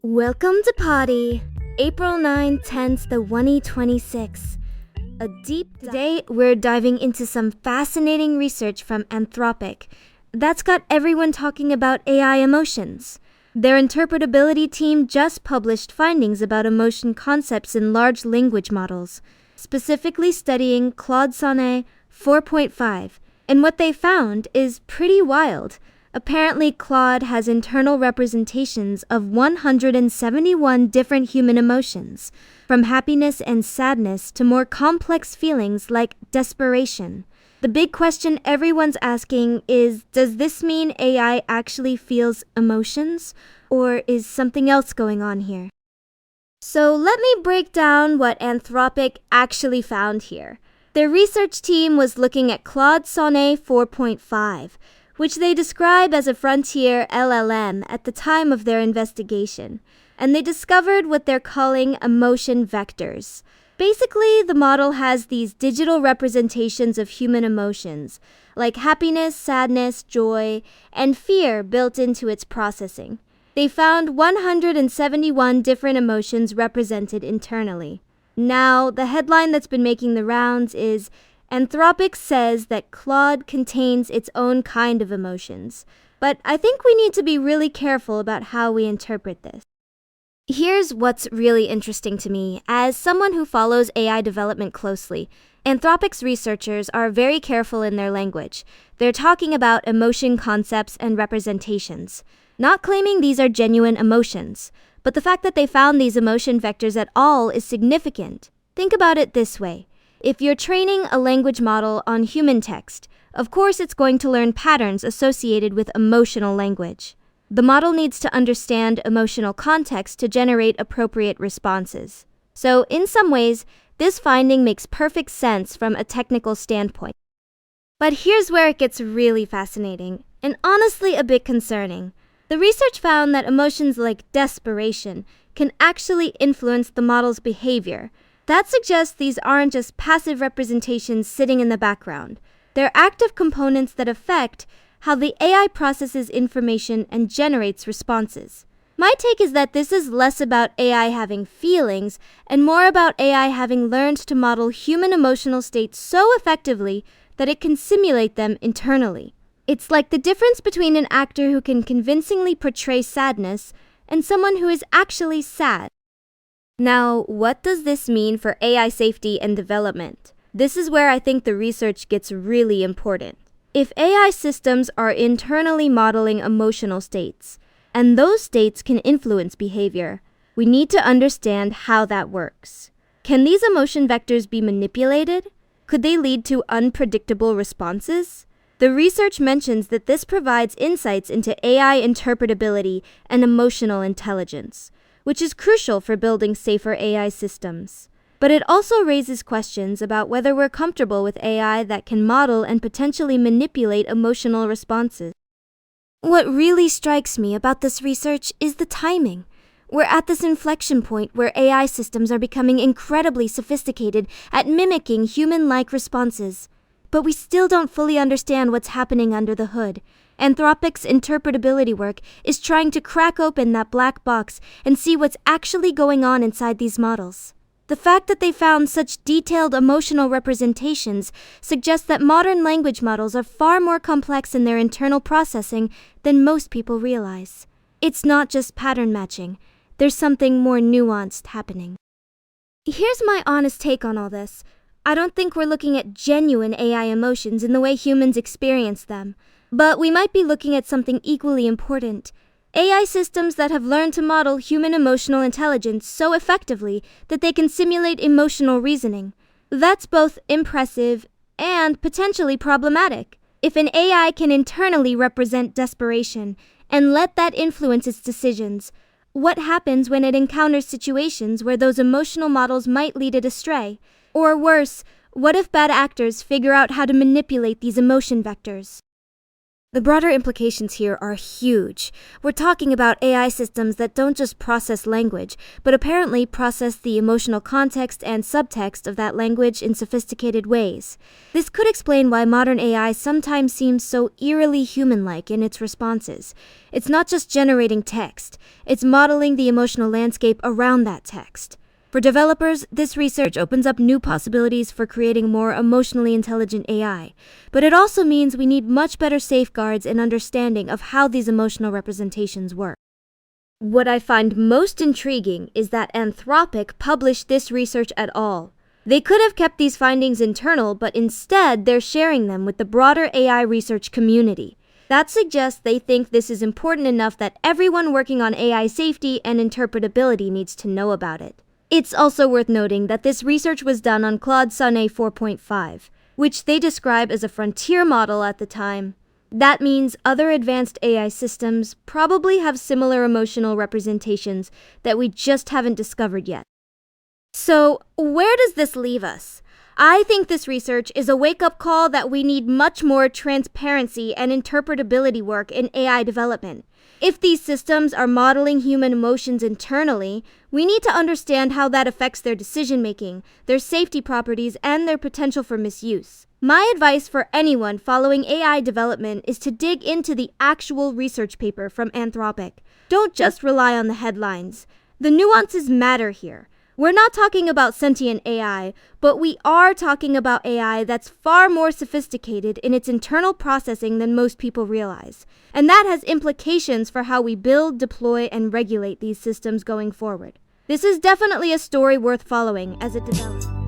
Welcome to Potty, April 9, 10th, the 2026. Today, we're diving into some fascinating research from Anthropic that's got everyone talking about AI emotions. Their interpretability team just published findings about emotion concepts in large language models, specifically studying Claude Sonnet 4.5, and what they found is pretty wild. Apparently, Claude has internal representations of 171 different human emotions, from happiness and sadness to more complex feelings like desperation. The big question everyone's asking is, does this mean AI actually feels emotions, or is something else going on here? So let me break down what Anthropic actually found here. Their research team was looking at Claude Sonnet 4.5, which they describe as a frontier LLM at the time of their investigation, and they discovered what they're calling emotion vectors. Basically, the model has these digital representations of human emotions, like happiness, sadness, joy, and fear built into its processing. They found 171 different emotions represented internally. Now, the headline that's been making the rounds is Anthropic says that Claude contains its own kind of emotions, but I think we need to be really careful about how we interpret this. Here's what's really interesting to me. As someone who follows AI development closely, Anthropic's researchers are very careful in their language. They're talking about emotion concepts and representations, not claiming these are genuine emotions, but the fact that they found these emotion vectors at all is significant. Think about it this way. If you're training a language model on human text, of course it's going to learn patterns associated with emotional language. The model needs to understand emotional context to generate appropriate responses. So, in some ways, this finding makes perfect sense from a technical standpoint. But here's where it gets really fascinating, and honestly a bit concerning. The research found that emotions like desperation can actually influence the model's behavior. That suggests these aren't just passive representations sitting in the background. They're active components that affect how the AI processes information and generates responses. My take is that this is less about AI having feelings and more about AI having learned to model human emotional states so effectively that it can simulate them internally. It's like the difference between an actor who can convincingly portray sadness and someone who is actually sad. Now, what does this mean for AI safety and development? This is where I think the research gets really important. If AI systems are internally modeling emotional states, and those states can influence behavior, we need to understand how that works. Can these emotion vectors be manipulated? Could they lead to unpredictable responses? The research mentions that this provides insights into AI interpretability and emotional intelligence, which is crucial for building safer AI systems. But it also raises questions about whether we're comfortable with AI that can model and potentially manipulate emotional responses. What really strikes me about this research is the timing. We're at this inflection point where AI systems are becoming incredibly sophisticated at mimicking human-like responses. But we still don't fully understand what's happening under the hood. Anthropic's interpretability work is trying to crack open that black box and see what's actually going on inside these models. The fact that they found such detailed emotional representations suggests that modern language models are far more complex in their internal processing than most people realize. It's not just pattern matching. There's something more nuanced happening. Here's my honest take on all this. I don't think we're looking at genuine AI emotions in the way humans experience them. But we might be looking at something equally important. AI systems that have learned to model human emotional intelligence so effectively that they can simulate emotional reasoning. That's both impressive and potentially problematic. If an AI can internally represent desperation and let that influence its decisions, what happens when it encounters situations where those emotional models might lead it astray? Or worse, what if bad actors figure out how to manipulate these emotion vectors? The broader implications here are huge. We're talking about AI systems that don't just process language, but apparently process the emotional context and subtext of that language in sophisticated ways. This could explain why modern AI sometimes seems so eerily human-like in its responses. It's not just generating text, it's modeling the emotional landscape around that text. For developers, this research opens up new possibilities for creating more emotionally intelligent AI, but it also means we need much better safeguards and understanding of how these emotional representations work. What I find most intriguing is that Anthropic published this research at all. They could have kept these findings internal, but instead they're sharing them with the broader AI research community. That suggests they think this is important enough that everyone working on AI safety and interpretability needs to know about it. It's also worth noting that this research was done on Claude Sonnet 4.5, which they describe as a frontier model at the time. That means other advanced AI systems probably have similar emotional representations that we just haven't discovered yet. So, where does this leave us? I think this research is a wake-up call that we need much more transparency and interpretability work in AI development. If these systems are modeling human emotions internally, we need to understand how that affects their decision-making, their safety properties, and their potential for misuse. My advice for anyone following AI development is to dig into the actual research paper from Anthropic. Don't just rely on the headlines. The nuances matter here. We're not talking about sentient AI, but we are talking about AI that's far more sophisticated in its internal processing than most people realize. And that has implications for how we build, deploy, and regulate these systems going forward. This is definitely a story worth following as it develops.